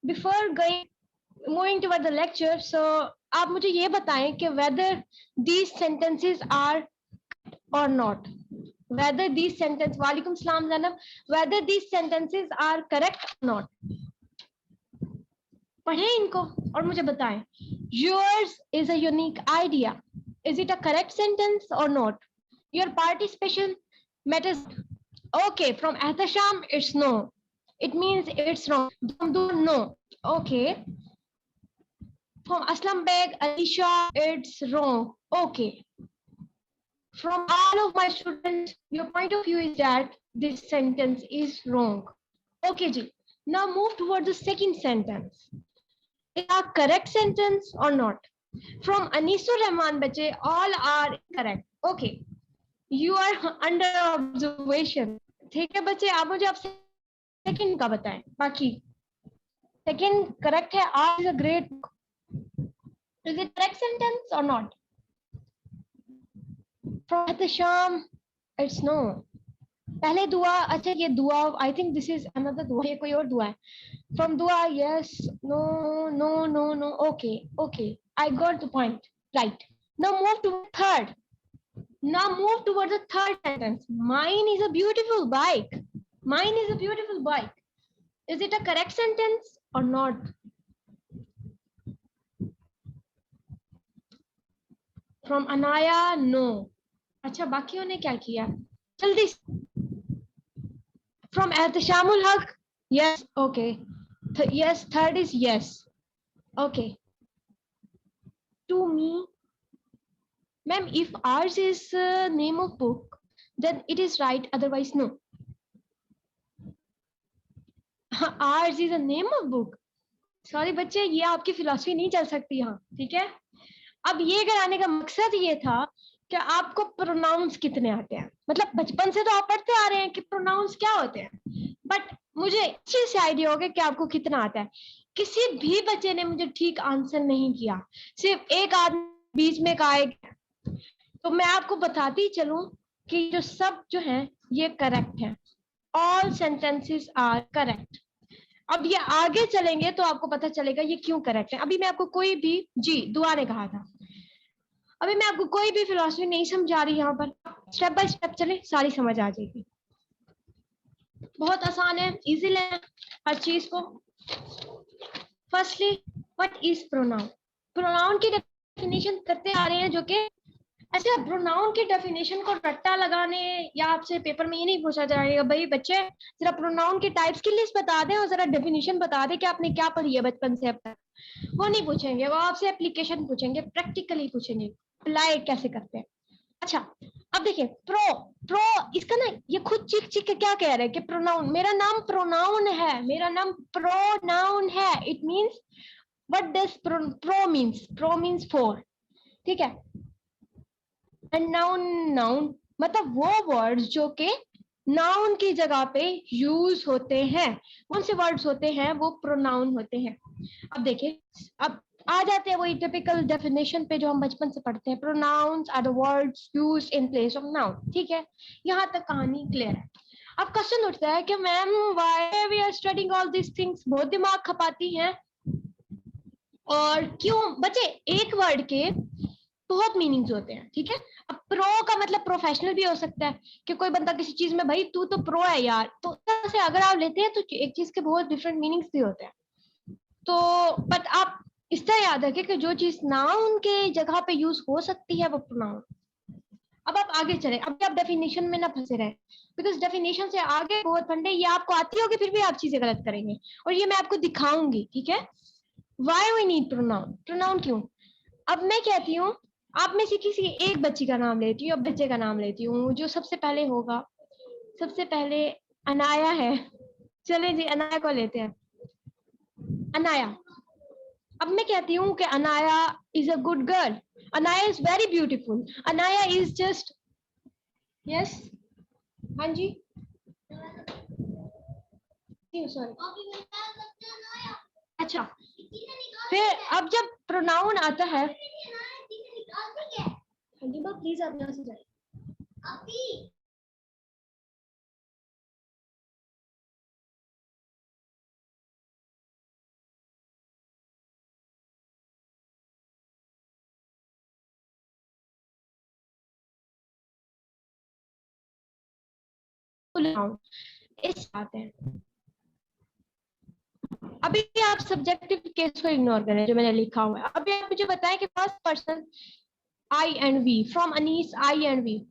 Before moving toward the lecture, so आप मुझे ये बताएं कि whether these sentences are or not, whether these sentences, वालेकुम सलाम Zainab, whether these sentences are correct or not. पढ़ें इनको और मुझे बताएं. Yours is a unique idea. Is it a correct sentence or not? Your participation matters. Okay, from Ahtasham, it's no. It means it's wrong. No. Okay. From Aslam Beg, Alisha, it's wrong. Okay. From all of my students, your point of view is that this sentence is wrong. Okay, ji. Now move towards the second sentence. Is a correct sentence or not? From Anisur Rahman Bache, all are correct. Okay. You are under observation. ठीक है बच्चे, आप मुझे आप second का बताएं. बाकी second correct है. R is a great. Is it correct sentence or not? From Hatasham, it's no. पहले दुआ, अच्छा ये दुआ, I think this is another दुआ, ये कोई और दुआ है. From दुआ, yes, no, no, no, no. Okay, okay, I got the point. Right. Now move to third. Now move towards the third sentence. Mine is a beautiful bike. Mine is a beautiful bike. Is it a correct sentence or not? From Anaya, no. अच्छा बाकियों ने क्या किया? जल्दी. From Ahtashamul Haq, yes, okay. Yes, third is yes. Okay. To me, ma'am, if ours is name of book, then it is right, otherwise no. Ours is a name of book. Sorry बच्चे, ये आपकी philosophy नहीं चल सकती यहाँ, ठीक है? अब ये कराने का मकसद ये था कि आपको प्रोनाउंस कितने आते हैं. मतलब बचपन से तो आप पढ़ते आ रहे हैं कि प्रोनाउंस क्या होते हैं, बट मुझे अच्छे से आइडिया हो गया कि आपको कितना आता है. किसी भी बच्चे ने मुझे ठीक आंसर नहीं किया, सिर्फ एक आदमी बीच में का एक. तो मैं आपको बताती चलूं कि जो सब जो है ये करेक्ट है. All sentences are correct. अब ये आगे चलेंगे तो आपको पता चलेगा ये क्यों करेक्ट है. अभी मैं आपको कोई भी, जी दुआ ने कहा था, अभी मैं आपको कोई भी फिलॉसफी नहीं समझा रही. यहाँ पर स्टेप बाय स्टेप चले, सारी समझ आ जाएगी. बहुत आसान है, इजी लें हर चीज को. Firstly, what is pronoun? Pronoun की डेफिनेशन करते आ रहे हैं, जो कि अच्छा प्रोनाउन की डेफिनेशन को रट्टा लगाने या आपसे पेपर में ये नहीं पूछा जाएगा भाई बच्चे जरा प्रोनाउन की टाइप्स की लिस्ट बता दें और जरा डेफिनेशन बता दें कि आपने क्या पढ़ी है बचपन से अब तक. वो नहीं पूछेंगे, वो आपसे एप्लीकेशन पूछेंगे, प्रैक्टिकली पूछेंगे अप्लाई कैसे करते हैं. अच्छा अब देखिए, प्रो इसका ना ये खुद चीख चीख के क्या कह रहे हैं कि प्रोनाउन, मेरा नाम प्रोनाउन है, मेरा नाम प्रोनाउन है. It means what does pro means? Pro means four, ठीक है. एंड नाउन मतलब वो वर्ड्स जो के नाउन की जगह पे यूज होते हैं. कौन से वर्ड्स होते हैं? वो प्रोनाउन होते हैं. अब देखिए, अब आ जाते हैं वही टिपिकल डेफिनेशन पे जो हम बचपन से पढ़ते हैं. Pronouns are the words used in place of noun. ठीक है, यहाँ तक कहानी क्लियर है. अब क्वेश्चन उठता है कि ma'am why we are studying all this things? बहुत दिमाग खपाती हैं. और क्यों बच्चे? एक वर्ड के बहुत मीनिंग्स होते हैं, ठीक है. अब प्रो का मतलब प्रोफेशनल भी हो सकता है कि कोई बंदा किसी चीज में, भाई तू तो प्रो है यार, तो से अगर आप लेते हैं तो एक चीज के बहुत डिफरेंट मीनिंग्स भी होते हैं. तो बट आप इस तरह याद रखें कि जो चीज नाउन के जगह पे यूज हो सकती है वो प्रोनाउन. अब आप आगे चले, अब आप डेफिनेशन में ना फंसे रहे, बिकॉज डेफिनेशन से आगे बहुत फंडे, ये आपको आती होगी फिर भी आप चीजें गलत करेंगे और ये मैं आपको दिखाऊंगी, ठीक है. Why we need pronoun? Pronoun क्यों? अब मैं कहती हूँ, आप में से किसी एक बच्ची का नाम लेती हूँ, बच्चे का नाम लेती हूँ, जो सबसे पहले होगा. सबसे पहले अनाया है. चले जी अनाया को लेते हैं. अनाया. अब मैं कहती हूँ कि Anaya is a good girl. Anaya is very beautiful. Anaya is just, yes, हाँ जी, सॉरी. अच्छा, फिर अब जब प्रोनाउन आता है, हाँ जी प्लीज आप यहाँ से जाइए. नाउन इस बात है। अभी आप सब्जेक्टिव केस को इग्नोर करें जो मैंने लिखा हुआ है। अभी आप मुझे बताएं कि first person I and we, from अनीस आई एंड वी,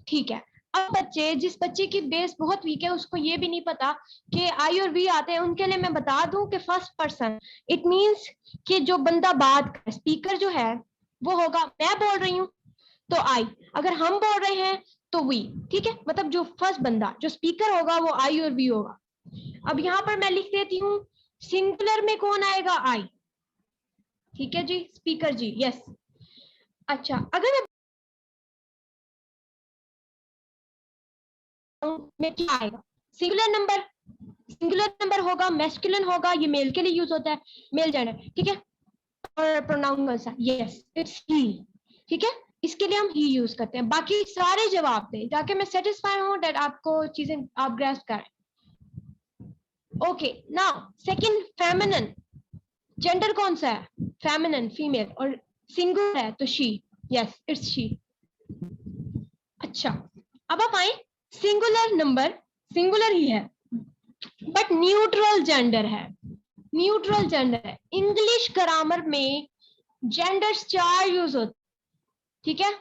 ठीक है। अब बच्चे, जिस बच्चे की बेस बहुत वीक है उसको ये भी नहीं पता कि आई और वी आते हैं, उनके लिए मैं बता दूं कि फर्स्ट पर्सन इट मींस कि जो बंदा बात कर, स्पीकर जो है वो होगा, मैं बोल रही हूँ तो आई, अगर हम बोल रहे हैं तो वी, ठीक है। मतलब जो फर्स्ट बंदा जो स्पीकर होगा वो आई और वी होगा। अब यहाँ पर मैं लिख देती हूँ सिंगुलर में कौन आएगा, आई, ठीक है जी, स्पीकर जी, यस। अच्छा, अगर में क्या आएगा, सिंगुलर नंबर होगा, मैस्कुलिन होगा, ये मेल के लिए यूज होता है, मेल जेंडर, ठीक है। और प्रोनाउन कौन सा, यस इट्स ही, ठीक है, इसके लिए हम ही यूज करते हैं। बाकी सारे जवाब दें ताकि मैं सेटिस्फाई हूं दैट आपको चीजें आप ग्रैस्प करें। Okay, now second, feminine, gender कौन सा है, फेमिनिन, फीमेल, और सिंगुलर है तो शी, यस इट्स शी। अच्छा, अब आप आए सिंगुलर नंबर, सिंगुलर ही है बट न्यूट्रल जेंडर है, न्यूट्रल जेंडर है। इंग्लिश ग्रामर में जेंडर्स 4 यूज होते, ठीक है।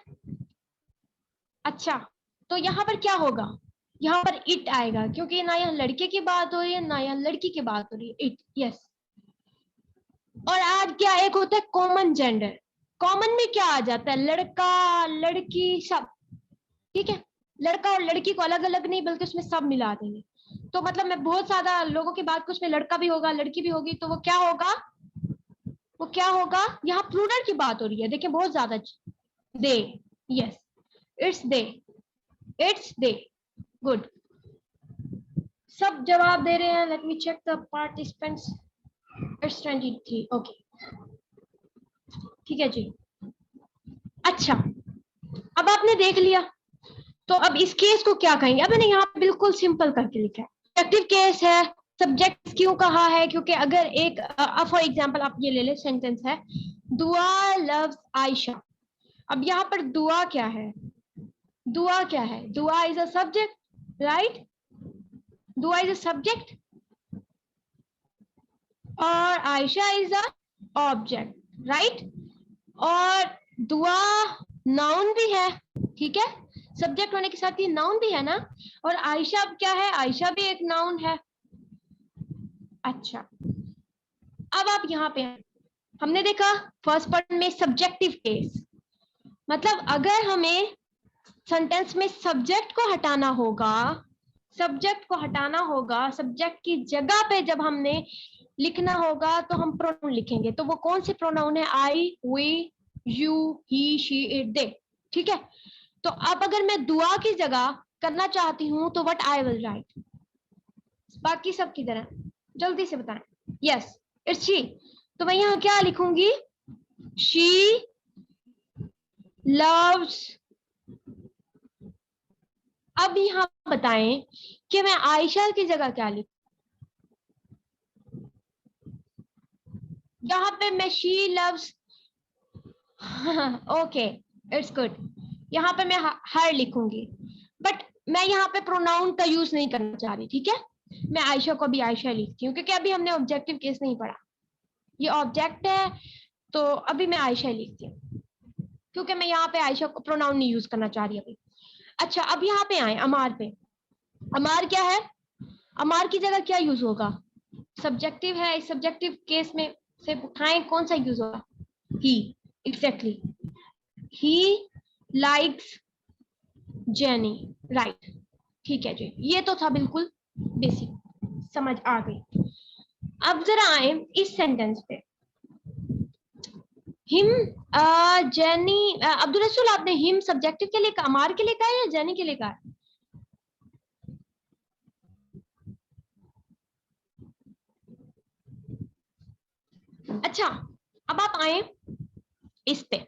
अच्छा, तो यहाँ पर क्या होगा, यहाँ पर इट आएगा क्योंकि ना यहाँ लड़के की बात हो रही है ना यहाँ लड़की की बात हो रही है, इट, यस। और आज क्या एक होता है कॉमन जेंडर, कॉमन में क्या आ जाता है, लड़का लड़की सब, ठीक है। लड़का और लड़की को अलग अलग नहीं बल्कि उसमें सब मिला देंगे। तो मतलब मैं बहुत ज्यादा लोगों की बात, कुछ में लड़का भी होगा लड़की भी होगी, तो वो क्या होगा, वो क्या होगा, यहाँ प्लूरल की बात हो रही है, देखिए बहुत ज्यादा, they, yes it's they, it's they, good, सब जवाब दे रहे हैं। Let me check the participants, it's 23, okay, ठीक है जी। अच्छा, अब आपने देख लिया, तो अब इस केस को क्या कहेंगे, अब मैंने यहाँ पे बिल्कुल सिंपल करके लिखा है, सब्जेक्टिव केस है। सब्जेक्ट क्यों कहा है, क्योंकि अगर एक फॉर एग्जांपल आप ये ले ले, सेंटेंस है दुआ लव्स आयशा। अब यहाँ पर दुआ क्या है, दुआ क्या है, दुआ इज अ सब्जेक्ट, राइट, दुआ इज अ सब्जेक्ट और Ayesha is a object, right. और दुआ नाउन भी है, ठीक है, सब्जेक्ट होने के साथ ये नाउन भी है ना। और आयशा अब क्या है, आयशा भी एक नाउन है। अच्छा, अब आप यहाँ पे हमने देखा फर्स्ट पर्सन में सब्जेक्टिव केस, मतलब अगर हमें सेंटेंस में सब्जेक्ट को हटाना होगा, सब्जेक्ट को हटाना होगा, सब्जेक्ट की जगह पे जब हमने लिखना होगा तो हम प्रोनाउन लिखेंगे। तो वो कौन से प्रोनाउन है, I, we, you, he, she, it, they, ठीक है। तो अब अगर मैं दुआ की जगह करना चाहती हूँ तो व्हाट आई विल राइट, बाकी सब की तरह, जल्दी से बताएं, यस इट्स शी। तो मैं यहाँ क्या लिखूंगी, शी लव्स। अब यहाँ बताएं कि मैं आयशा की जगह क्या लिखूं, यहाँ पे मैं she loves, okay it's good, यहाँ पे मैं हर लिखूंगी, बट मैं यहाँ पे प्रोनाउन का यूज नहीं करना चाह रही, ठीक है। मैं आयशा को भी आयशा लिखती हूँ क्योंकि अभी हमने ऑब्जेक्टिव केस नहीं पढ़ा, ये ऑब्जेक्ट है, तो अभी मैं आयशा लिखती हूँ क्योंकि मैं यहाँ पे आयशा को प्रोनाउन नहीं यूज करना चाह रही अभी। अच्छा, अब यहाँ पे आए अमार पे, अमार क्या है, अमार की जगह क्या यूज होगा, सब्जेक्टिव है, इस सब्जेक्टिव केस में से उठाएं कौन सा यूज होगा, he, exactly, he likes Jenny, right, ठीक है जी, ये तो था बिल्कुल बेसिक, समझ आ गई। अब जरा आए इस सेंटेंस पे, हिम, जेनी, अब्दुल रसूल, आपने हिम सब्जेक्टिव के लिए अमार के लिए कहा या जेनी के लिए कहा, अच्छा। अब आप आए इस पे,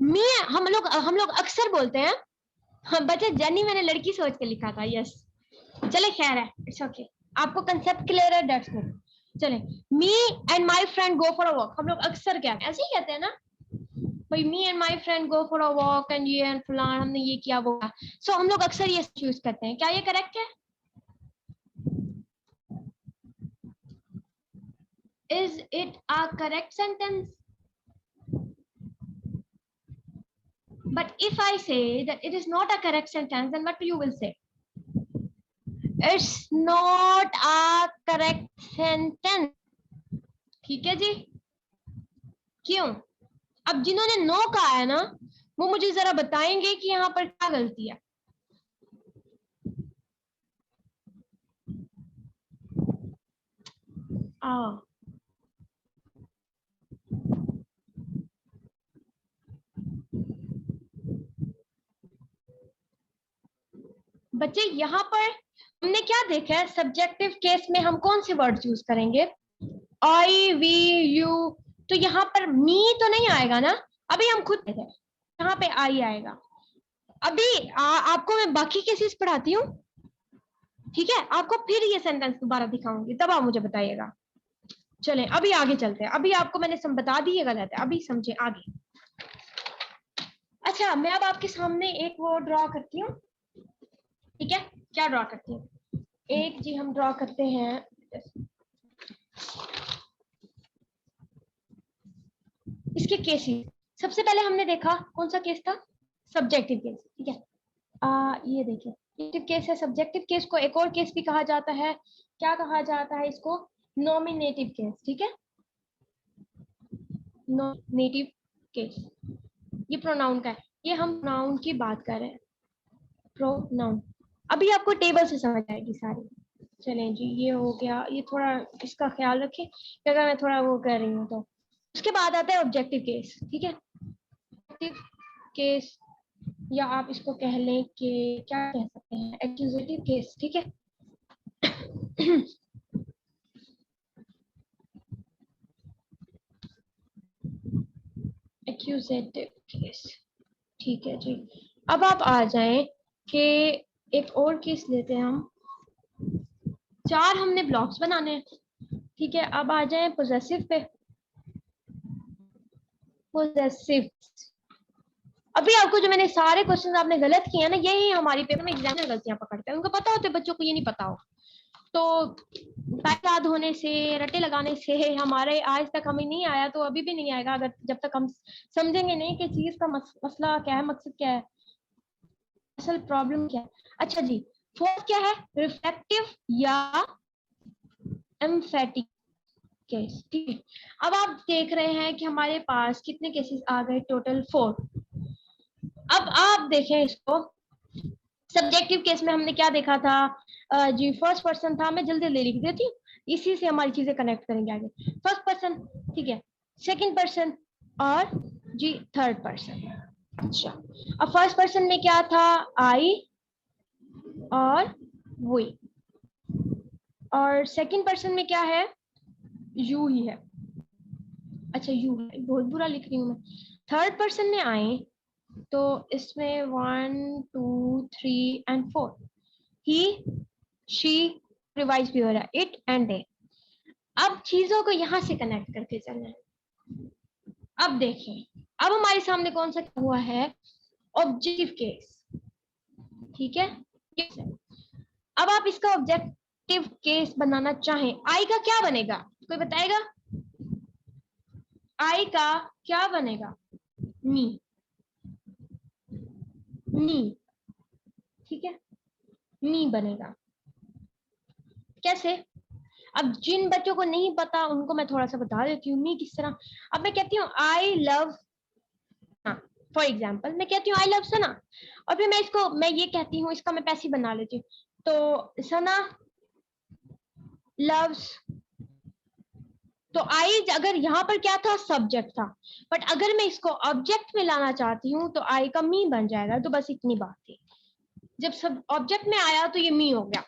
मैं, हम लोग अक्सर बोलते हैं, हाँ बच्चे, जेनी मैंने लड़की सोच के लिखा था, यस, चले खैर है, इट्स ओके, आपको कंसेप्ट क्लियर है, दैट्स गुड। चले, me and my friend go for a walk, हम लोग अक्सर क्या ऐसे ही कहते हैं ना, भाई me and my friend go for a walk and ये एंड फलान, हमने ये किया वो, सो हम लोग अक्सर ये यूज करते हैं, क्या ये करेक्ट है, Is it a correct sentence? But if I say that it is not a correct sentence, then what you will say? It's not a correct sentence. ठीक है जी? क्यों? अब जिन्होंने नो कहा है ना, वो मुझे जरा बताएंगे कि यहाँ पर क्या गलती है। बच्चे यहाँ पर हमने क्या देखा है, सब्जेक्टिव केस में हम कौन से वर्ड्स यूज करेंगे? आई, वी, यू। तो यहाँ पर मी तो नहीं आएगा ना, अभी हम खुद यहाँ पे आई आएगा। अभी आपको मैं बाकी केसेस पढ़ाती हूँ, ठीक है? आपको फिर ये सेंटेंस दोबारा दिखाऊंगी, तब आप मुझे बताइएगा। चलें अभी आगे चलते हैं। अभी आपको मैंने बता दी ये गलत है, अभी समझे आगे। अच्छा, मैं अब आपके सामने एक वो ड्रॉ करती हूँ, ठीक है? क्या ड्रॉ करती हूँ? एक जी हम ड्रॉ करते हैं, इसके केसेस। सबसे पहले हमने देखा कौन सा केस था? सब्जेक्टिव केस, ठीक है? ये देखिए, सब्जेक्टिव केस है। सब्जेक्टिव केस को एक और केस भी कहा जाता है, क्या कहा जाता है इसको? नॉमिनेटिव केस, ठीक है? नॉमिनेटिव केस, ये प्रोनाउन का है, ये हम प्रोनाउन की बात कर रहे हैं, प्रोनाउन। अभी आपको टेबल से समझ आएगी सारी। चलें जी, ये हो गया। ये थोड़ा इसका ख्याल रखें कि अगर मैं थोड़ा वो कर रही हूँ तो। उसके बाद आता है ऑब्जेक्टिव केस, ठीक है? ऑब्जेक्टिव केस, या आप इसको कह लें कि क्या कह सकते हैं, एक्यूजेटिव केस, ठीक है? एक्यूजेटिव केस, ठीक है जी। अब आप आ जाएं कि एक और केस लेते हैं हम। 4 हमने ब्लॉक्स बनाने हैं, ठीक है? अब आ जाएं पोजेसिव पे। पोजेसिव, अभी आपको जो मैंने सारे क्वेश्चन आपने गलत किए हैं ना, यही हमारी पेपर में एग्जाम में गलतियां पकड़ते हैं। उनको पता होते हैं, बच्चों को ये नहीं पता हो। तो याद होने से, रटे लगाने से हमारे आज तक हमें नहीं आया, तो अभी भी नहीं आएगा अगर जब तक हम समझेंगे नहीं कि चीज का मसला क्या है, मकसद क्या है, असल प्रॉब्लम क्या है। अच्छा जी, फोर्थ क्या है? रिफ्लेक्टिव या एम्फेटिक केस, ठीक है? अब आप देख रहे हैं कि हमारे पास कितने केसेस आ गए? टोटल 4। अब आप देखें इसको, सब्जेक्टिव केस में हमने क्या देखा था? जी फर्स्ट पर्सन था, मैं जल्दी जल्दी लिख देती हूँ, इसी से हमारी चीजें कनेक्ट करेंगे आगे। फर्स्ट पर्सन, ठीक है? सेकंड पर्सन और जी थर्ड पर्सन। अच्छा, अब फर्स्ट पर्सन में क्या था? आई और वी, और सेकंड पर्सन में क्या है? यू ही है। अच्छा यू है, बहुत बुरा लिख रही हूँ मैं। थर्ड पर्सन में आए तो इसमें 1 2 3 एंड 4, ही, शी, रिवाइज भी हो रहा है, इट एंड दे। अब चीजों को यहाँ से कनेक्ट करके चलना है। अब देखें, अब हमारे सामने कौन सा हुआ है? ऑब्जेक्टिव केस, ठीक है? अब आप इसका ऑब्जेक्टिव केस बनाना चाहें, आई का क्या बनेगा? कोई बताएगा? आई का क्या बनेगा? मी, मी, ठीक है? मी बनेगा। कैसे? अब जिन बच्चों को नहीं पता उनको मैं थोड़ा सा बता देती हूँ मी किस तरह। अब मैं कहती हूँ आई लव, फॉर एग्जाम्पल मैं कहती हूँ आई लव सना, और फिर मैं ये कहती हूँ, इसका मैं पैसिव बना लेती हूँ, तो सना लव्स। तो आई अगर यहाँ पर क्या था? सब्जेक्ट था, बट अगर मैं इसको ऑब्जेक्ट में लाना चाहती हूँ तो आई का मी बन जाएगा। तो बस इतनी बात थी, जब सब ऑब्जेक्ट में आया तो ये मी हो गया,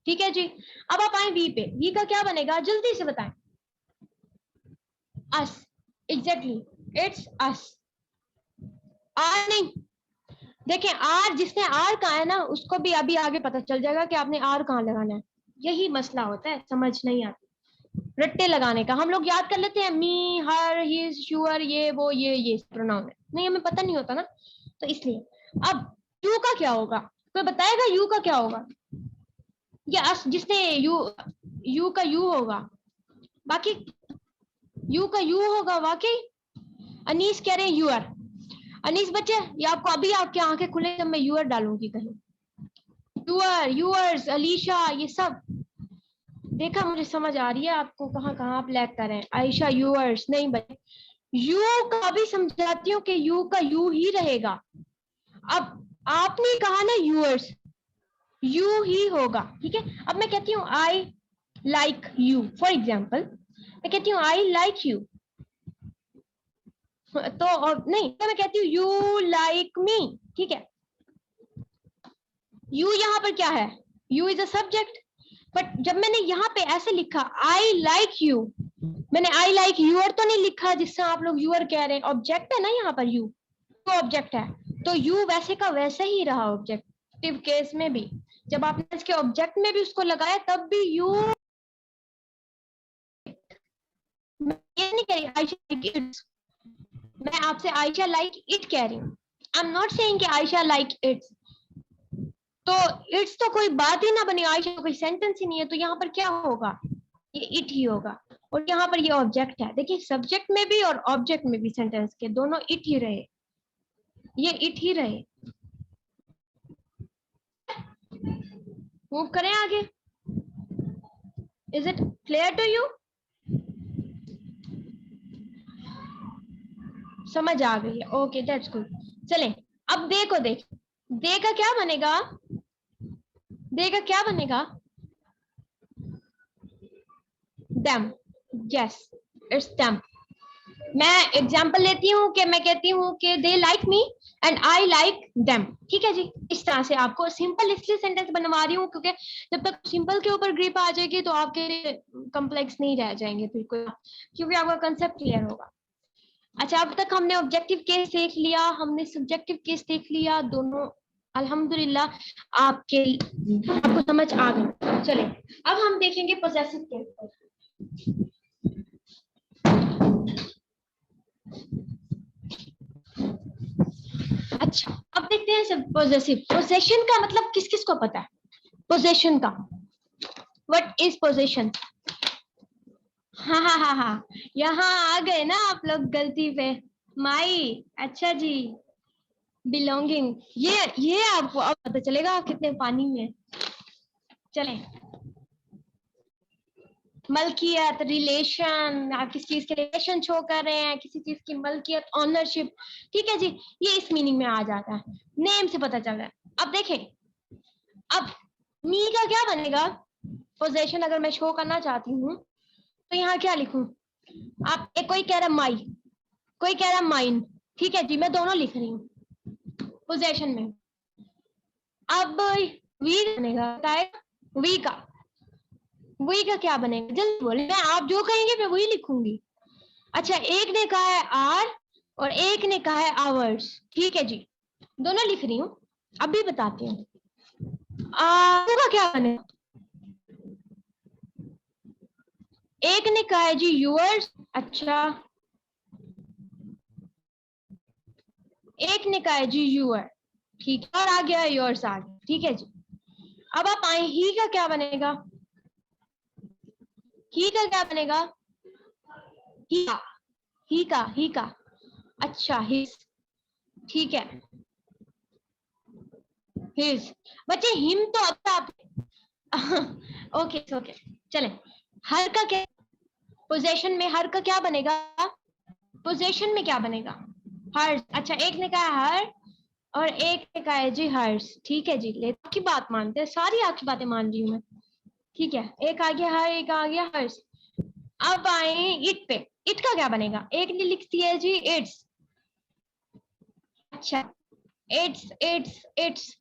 ठीक है जी? अब आप आए वी पे, वी का क्या बनेगा? जल्दी से बताएं। अस, एग्जैक्टली, इट्स अस। आर नहीं, देखें आर, जिसने आर कहा है ना उसको भी अभी आगे पता चल जाएगा कि आपने आर कहाँ लगाना है। यही मसला होता है, समझ नहीं आती रट्टे लगाने का। हम लोग याद कर लेते हैं मी, हर, हिज, यूर, ये वो, ये प्रोनाउन है, नहीं हमें पता नहीं होता ना, तो इसलिए। अब यू का क्या होगा? कोई बताएगा यू का क्या होगा? ये अस, जिसने यू, यू का यू होगा। बाकी यू का यू होगा वाकई। अनीस कह रहे हैं यूआर। अनीस बच्चे ये आपको अभी आपकी आंखें खुले जब मैं यूआर डालूंगी कहीं। यूआर, यूअर्स, अलीशा, ये सब देखा, मुझे समझ आ रही है आपको कहाँ कहाँ आप लैग कर रहे हैं। आयशा यूअर्स नहीं बच्चे, यू का भी समझाती हूँ कि यू का यू ही रहेगा। अब आपने कहा ना यूअर्स, यू ही होगा, ठीक है। अब मैं कहती हूँ I like you, for example मैं कहती हूँ आई लाइक यू, तो और नहीं तो मैं कहती हूँ यू लाइक मी, ठीक है। यू यहाँ पर क्या है, you is a subject, but जब मैंने यहाँ पे ऐसे लिखा आई लाइक यू, मैंने आई लाइक यूअर तो नहीं लिखा जिससे आप लोग यूअर कह रहे हैं, ऑब्जेक्ट है ना यहाँ पर यू, तो ऑब्जेक्ट है, तो यू वैसे का वैसे ही रहा ऑब्जेक्टिव केस में भी। जब आपने इसके ऑब्जेक्ट में भी उसको लगाया तब भी यू, मैं ये नहीं कह रही आयशा लाइक इट्स, मैं आपसे आयशा लाइक इट कह रही हूँ। आई एम नॉट सेइंग कि आयशा लाइक इट्स, तो इट्स तो कोई बात ही ना बनी, आयशा तो कोई सेंटेंस ही नहीं है, तो यहाँ पर क्या होगा, ये इट ही होगा। और यहाँ पर ये ऑब्जेक्ट है, देखिए सब्जेक्ट में भी और ऑब्जेक्ट में भी सेंटेंस के दोनों इट ही रहे, ये इट ही रहे। मूव करें आगे, is it clear to you, समझ आ गई है, ओके दैट्स गुड। चले अब दे को देख, दे का क्या बनेगा, दे का क्या बनेगा, them, yes it's them। मैं एग्जांपल लेती हूँ कि मैं कहती हूँ कि they like me and I like them, ठीक है जी। इस तरह से आपको सिंपल इसलिए सेंटेंस बनवा रही हूँ क्योंकि जब तक सिंपल के ऊपर ग्रिप आ जाएगी तो आपके लिए कॉम्प्लेक्स नहीं रह जाएंगे बिल्कुल, क्योंकि आपका कंसेप्ट क्लियर होगा। अच्छा अब तक हमने ऑब्जेक्टिव केस देख लिया, हमने सब्जेक्टिव केस देख लिया, दोनों अल्हम्दुलिल्लाह आपको समझ आ गई। चले अब हम देखेंगे पोजेसिव केस। अच्छा अब देखते हैं पोजेसिव। पोजेशन का मतलब किस किस को पता है, पोजेशन का व्हाट इज पोजेशन। हाँ यहाँ आ गए ना आप लोग गलती पे, माई अच्छा जी, बिलोंगिंग, ये आपको अब पता चलेगा आप कितने पानी में। चले मलकियत, रिलेशन, आप किस चीज के रिलेशन शो कर रहे हैं, किसी चीज की मलकियत, ऑनरशिप, ठीक है जी, ये इस मीनिंग में आ जाता है, नेम से पता चल रहा है। अब देखें, अब मी का क्या बनेगा, पोजेशन अगर मैं शो करना चाहती हूँ तो यहाँ क्या लिखूं, आप एक कोई कह रहा माई, कोई कह रहा माइन, ठीक है जी, मैं दोनों लिख रही हूँ पोजेशन में। अब वी बनेगा, वी का क्या बनेगा, जल्दी बोले, मैं आप जो कहेंगे मैं वही लिखूंगी। अच्छा एक ने कहा है आर और एक ने कहा है आवर्स, ठीक है जी, दोनों लिख रही हूँ, अभी बताती हूँ। का क्या बनेगा, एक ने कहा है जी यूअर्स, अच्छा एक ने कहा है जी यूअर, ठीक है, और आ गया योर्स आ गया, ठीक है जी। अब आप आए ही का क्या बनेगा, ही का क्या बनेगा, ही का, ही का, अच्छा हिज, ठीक है हिज, बच्चे हिम तो अब आप ओके ओके चले। हर का क्या, पोजेशन में हर का क्या बनेगा, पोजेशन में क्या बनेगा, हर्ष, अच्छा एक ने कहा हर और एक ने कहा है जी हर्ष, ठीक है जी, ले आपकी बात मानते हैं, सारी आपकी बातें मान रही हूँ मैं, ठीक है, एक आ गया हर, एक आ गया हर्ष। अब आए इट पे, इट का क्या बनेगा, एक ने लिख दिया है जी इट्स, अच्छा इट्स।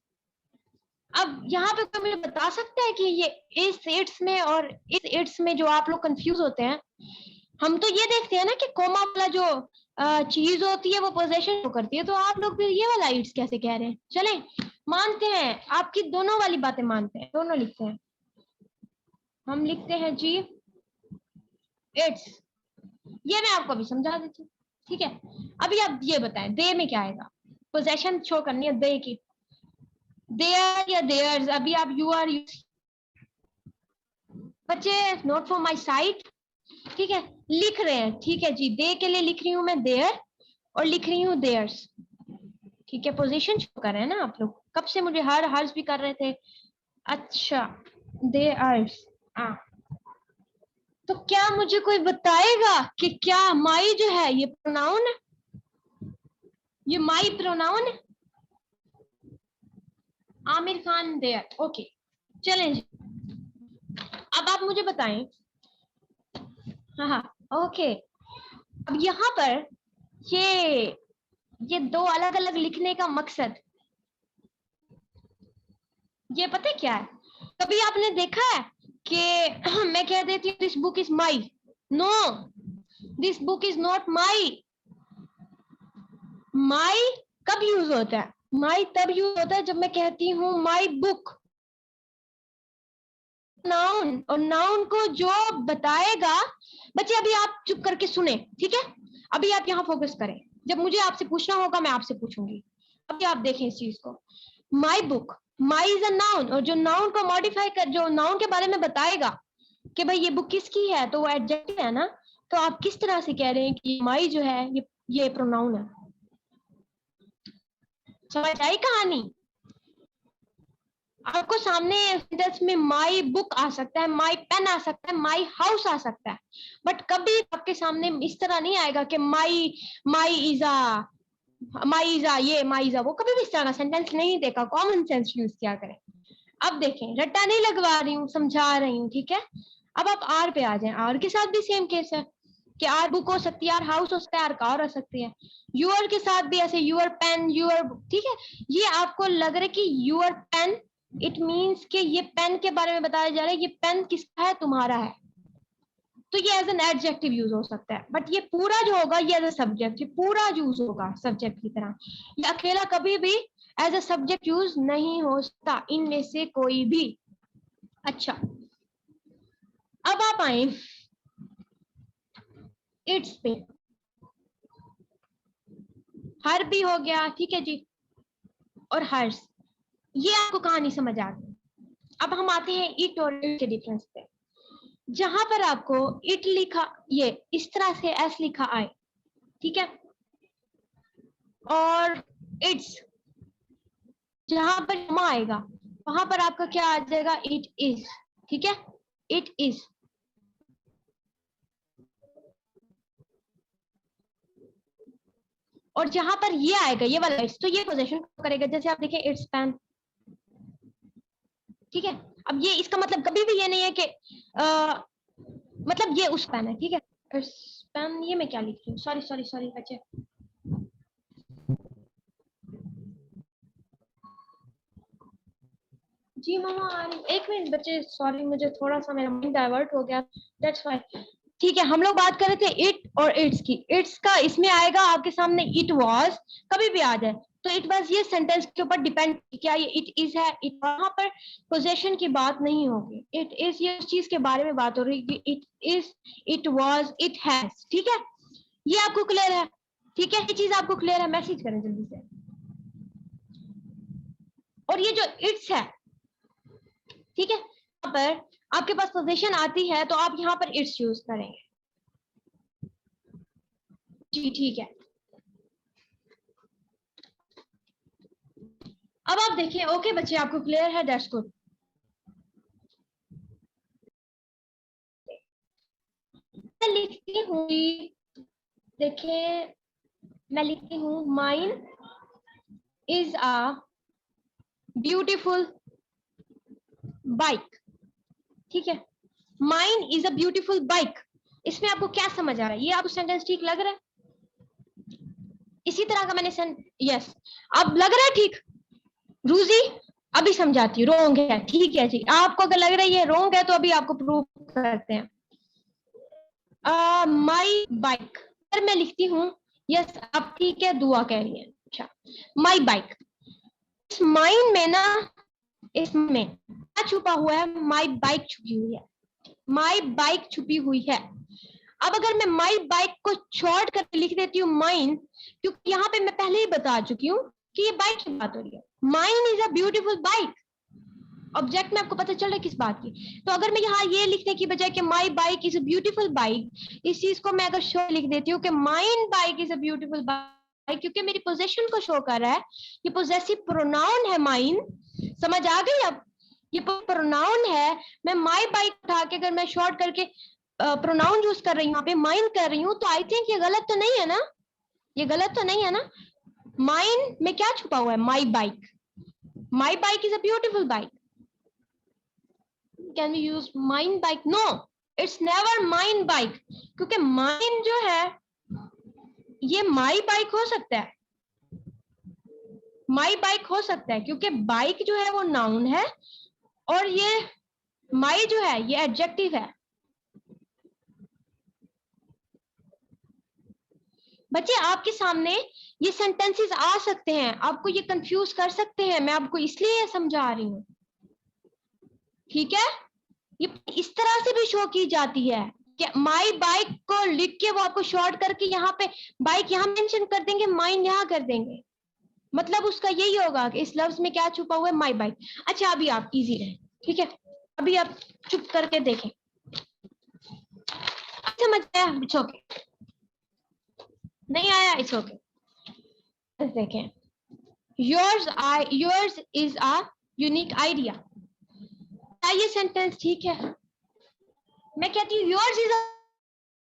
अब यहाँ पे कोई मुझे बता सकता है कि ये इस इट्स में और इस इट्स में जो आप लोग कंफ्यूज होते हैं, हम तो ये देखते हैं ना कि कोमा वाला जो चीज होती है वो पोजेशन करती है, तो आप लोग फिर ये वाला इट्स कैसे कह रहे हैं। चले मानते हैं, आपकी दोनों वाली बातें मानते हैं, दोनों लिखते हैं, हम लिखते हैं जी इट्स, ये मैं आपको अभी समझा देती हूँ, ठीक है। अभी आप ये बताएं दे में क्या आएगा, पोजेशन शो करनी है दे की, देयर या देयर्स, अभी आप यू आर बच्चे नोट फॉर माय साइट, ठीक है, लिख रहे हैं, ठीक है जी, दे के लिए लिख रही हूँ मैं देयर और लिख रही हूँ देयर्स, ठीक है, पोजीशन शो कर रहे हैं ना आप लोग, कब से मुझे हर्स भी कर रहे थे। अच्छा, देयर्स, तो क्या मुझे कोई बताएगा कि क्या माई जो है ये प्रोनाउन है, ये माई प्रोनाउन है? आमिर खान देयर, ओके, चलें जी, अब आप मुझे बताएं। हाँ हाँ ओके, अब यहाँ पर ये दो अलग अलग लिखने का मकसद ये पता है क्या है? कभी आपने देखा है कि मैं कह देती हूँ this book is my, no, this book is not my. My कब यूज होता है? माई तब यूज होता है जब मैं कहती हूँ माई बुक, नाउन, और नाउन को जो बताएगा, बच्चे अभी आप चुप करके सुने, ठीक है, अभी आप यहाँ फोकस करें, जब मुझे आपसे पूछना होगा मैं आपसे पूछूंगी, अभी आप देखें इस चीज को। My book, my is a noun, और जो नाउन को मॉडिफाई कर, जो नाउन के बारे में बताएगा कि भाई ये बुक किसकी है, तो वो एडजेक्टिव है ना, तो आप किस तरह से कह रहे हैं कि माई जो है ये प्रोनाउन है। समझ आई कहानी? आपको सामने सेंटेंस में माई बुक आ सकता है, माई पेन आ सकता है, माई हाउस आ सकता है, बट कभी आपके सामने इस तरह नहीं आएगा कि माई माई इजा, माई इजा ये, माई इजा वो, कभी भी इस तरह का सेंटेंस नहीं देखा। कॉमन सेंस यूज किया करें। अब देखें, रट्टा नहीं लगवा रही हूँ, समझा रही हूँ, ठीक है। अब आप आर पे आ जाएं, आर के साथ भी सेम केस है कि आर बुक हो सकती है, आर हाउस हो सकता है, आर कार हो सकती है। यूर के साथ भी ऐसे, यूर पेन, यूर, ठीक है। ये आपको लग रहा है कि यूर पेन, इट मीन्स कि ये पेन के बारे में बताया जा रहा है, ये पेन किसका है? तुम्हारा है, तो ये एज एन एडजेक्टिव यूज हो सकता है, बट ये पूरा जो होगा ये एज अ सब्जेक्ट, ये पूरा यूज होगा सब्जेक्ट की तरह, ये अकेला कभी भी एज अ सब्जेक्ट यूज नहीं हो सकता, इनमें से कोई भी। अच्छा, अब आप आए इट्स पे, हर भी हो गया, ठीक है जी, और हर्स, ये आपको कहानी समझ आ गई। अब हम आते हैं इट और इट के डिफरेंस पे। जहां पर आपको इट लिखा, ये इस तरह से एस लिखा आए, ठीक है, और इट्स जहां पर जमा आएगा वहां पर आपका क्या आ जाएगा? इट इज, ठीक है, इट इज। और जहां पर ये आएगा, ये वाला इट्स, तो ये पोजीशन करेगा, जैसे आप देखें इट्स पेन, ठीक है। अब ये इसका मतलब कभी भी ये नहीं है कि मतलब ये उस पेन है, ठीक है, इट्स पेन, ये मैं क्या लिख रही हूँ, सॉरी सॉरी सॉरी बच्चे, जी मामा आ रही, एक मिनट बच्चे, सॉरी मुझे थोड़ा सा मेरा माइंड डाइवर्ट हो गया, दैट्स फाइन। ठीक है, हम लोग बात कर रहे थे इट और इट्स की। इट्स का इसमें आएगा आपके सामने इट वाज, कभी भी आ जाए तो इट वाज ये सेंटेंस के ऊपर डिपेंड, क्या ये इट इज है, इट, वहां पर पोजेशन की बात नहीं होगी, इट इज ये उस चीज के बारे में बात हो रही है, it is, it was, it has, ठीक है, ये आपको क्लियर है? ठीक है, ये चीज आपको क्लियर है? मैसेज करें जल्दी से। और ये जो इट्स है, ठीक है, यहाँ पर आपके पास पोजीशन आती है तो आप यहाँ पर इट्स यूज करेंगे, जी ठीक है। अब आप देखिए, ओके बच्चे आपको क्लियर है, दैट्स गुड। मैं लिखती हूँ, देखिए मैं लिखती हूँ mine is a beautiful bike, ठीक है, mine is a beautiful bike, इसमें आपको क्या समझ आ रहा है? ये आपको सेंटेंस ठीक लग रहा है? इसी तरह का मैंने यस, अब लग रहा है ठीक? रूजी अभी समझाती हूँ, रोंग है, ठीक है जी, आपको अगर लग रहा है ये रोंग है तो अभी आपको प्रूव करते हैं। माई बाइक, अगर मैं लिखती हूँ, यस आप ठीक है, दुआ कह रही है, अच्छा, माई बाइक, इस माइन में ना, इसमें क्या छुपा हुआ है? माई बाइक छुपी हुई है, माई बाइक छुपी हुई है। अब अगर मैं माई बाइक को शॉर्ट करके लिख देती हूँ माइन, क्योंकि यहाँ पे मैं पहले ही बता चुकी हूँ कि ये बाइक की बात हो रही है, mine is a beautiful bike, object में आपको पता चल रहा है किस बात की। तो अगर मैं यहाँ ये लिखने की बजाय कि माई bike is a beautiful bike, इस चीज को मैं अगर शो लिख देती हूँ कि mine bike is a beautiful bike, क्योंकि मेरी पोजेशन को शो कर रहा है, ये पोजेसिव प्रोनाउन है माइन। समझ आ गई अब? ये प्रोनाउन है, मैं माई बाइक उठा के अगर मैं शॉर्ट करके प्रोनाउन यूज कर रही हूँ, यहाँ पे माइन कर रही हूँ, तो आई थिंक ये गलत तो नहीं है ना? ये गलत तो नहीं है ना? माइन में क्या छुपा हुआ है? My bike. My bike is a beautiful bike. Can we use mine bike? No, it's never mine bike, क्योंकि माइन जो है ये माई बाइक हो सकता है, माई बाइक हो सकता है, क्योंकि बाइक जो है वो नाउन है और ये माई जो है ये एडजेक्टिव है। बच्चे आपके सामने ये सेंटेंसेस आ सकते हैं, आपको ये कंफ्यूज कर सकते हैं, मैं आपको इसलिए समझा रही हूँ, ठीक है? ये इस तरह से भी शो की जाती है कि माई बाइक को लिख के वो आपको शॉर्ट करके यहाँ पे बाइक यहाँ मेंशन कर देंगे, माइन यहाँ कर देंगे, मतलब उसका यही होगा कि इस लफ्ज में क्या छुपा हुआ है? My bike. अच्छा अभी आप इजी रहे, ठीक है? अभी आप चुप करके देखें, समझ आया? इट्स ओके, नहीं आया इट्स ओके। देखें, yours is a unique idea, क्या ये सेंटेंस ठीक है? मैं कहती हूँ yours is a